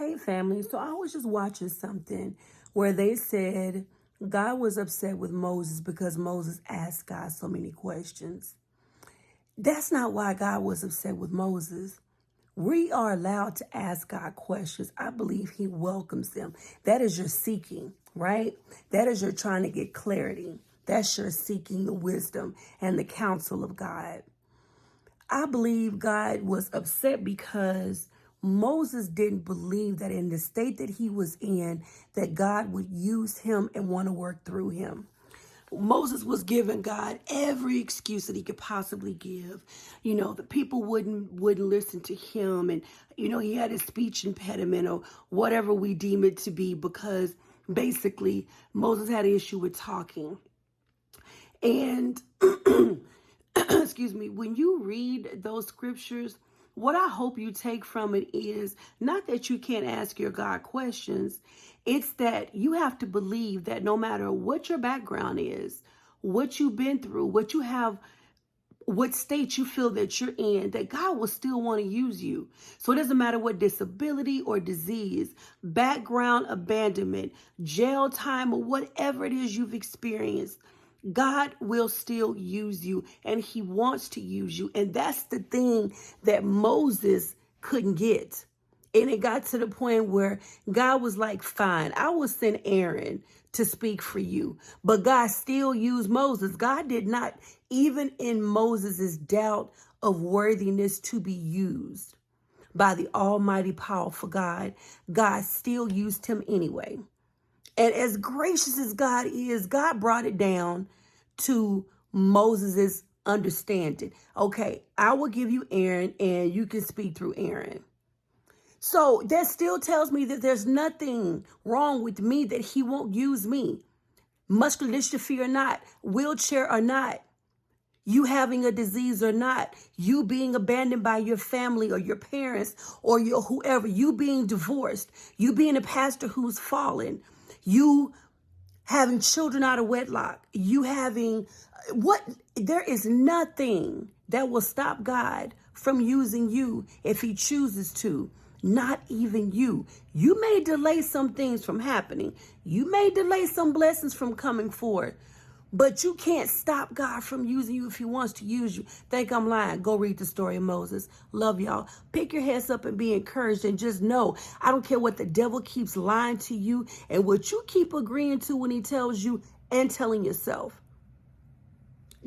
Hey family, so I was just watching something where they said God was upset with Moses because Moses asked God so many questions. That's not why God was upset with Moses. We are allowed to ask God questions. I believe he welcomes them. That is your seeking, right? That is your trying to get clarity. That's your seeking the wisdom and the counsel of God. I believe God was upset because Moses didn't believe that in the state that he was in, that God would use him and want to work through him. Moses was giving God every excuse that he could possibly give. The people wouldn't listen to him, and he had a speech impediment or whatever we deem it to be, because basically Moses had an issue with talking. And excuse me, when you read those scriptures, what I hope you take from it is not that you can't ask your God questions. It's that you have to believe that no matter what your background is, what you've been through, what you have, what state you feel that you're in, that God will still want to use you. So it doesn't matter what disability or disease, background, abandonment, jail time, or whatever it is you've experienced, God will still use you, and he wants to use you. And that's the thing that Moses couldn't get. And it got to the point where God was like, fine, I will send Aaron to speak for you. But God still used Moses. God did not, even in Moses' doubt of worthiness to be used by the almighty powerful God, God still used him anyway. And as gracious as God is, God brought it down to Moses' understanding. Okay, I will give you Aaron and you can speak through Aaron. So that still tells me that there's nothing wrong with me, that he won't use me. Muscular dystrophy or not, wheelchair or not, you having a disease or not, you being abandoned by your family or your parents or your whoever, you being divorced, you being a pastor who's fallen, you having children out of wedlock, you having there is nothing that will stop God from using you if he chooses to. Not even you. You may delay some things from happening. You may delay some blessings from coming forth. But you can't stop God from using you if he wants to use you. Think I'm lying? Go read the story of Moses. Love y'all. Pick your heads up and be encouraged, and just know, I don't care what the devil keeps lying to you and what you keep agreeing to when he tells you and telling yourself.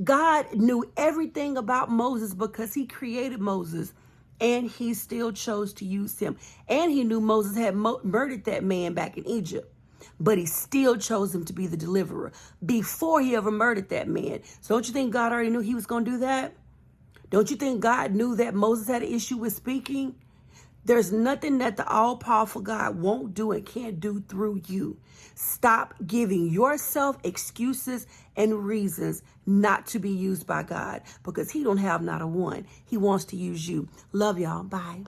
God knew everything about Moses because he created Moses, and he still chose to use him. And he knew Moses had murdered that man back in Egypt, but he still chose him to be the deliverer before he ever murdered that man. So don't you think God already knew he was going to do that? Don't you think God knew that Moses had an issue with speaking? There's nothing that the all-powerful God won't do and can't do through you. Stop giving yourself excuses and reasons not to be used by God, because he don't have not a one. He wants to use you. Love y'all. Bye.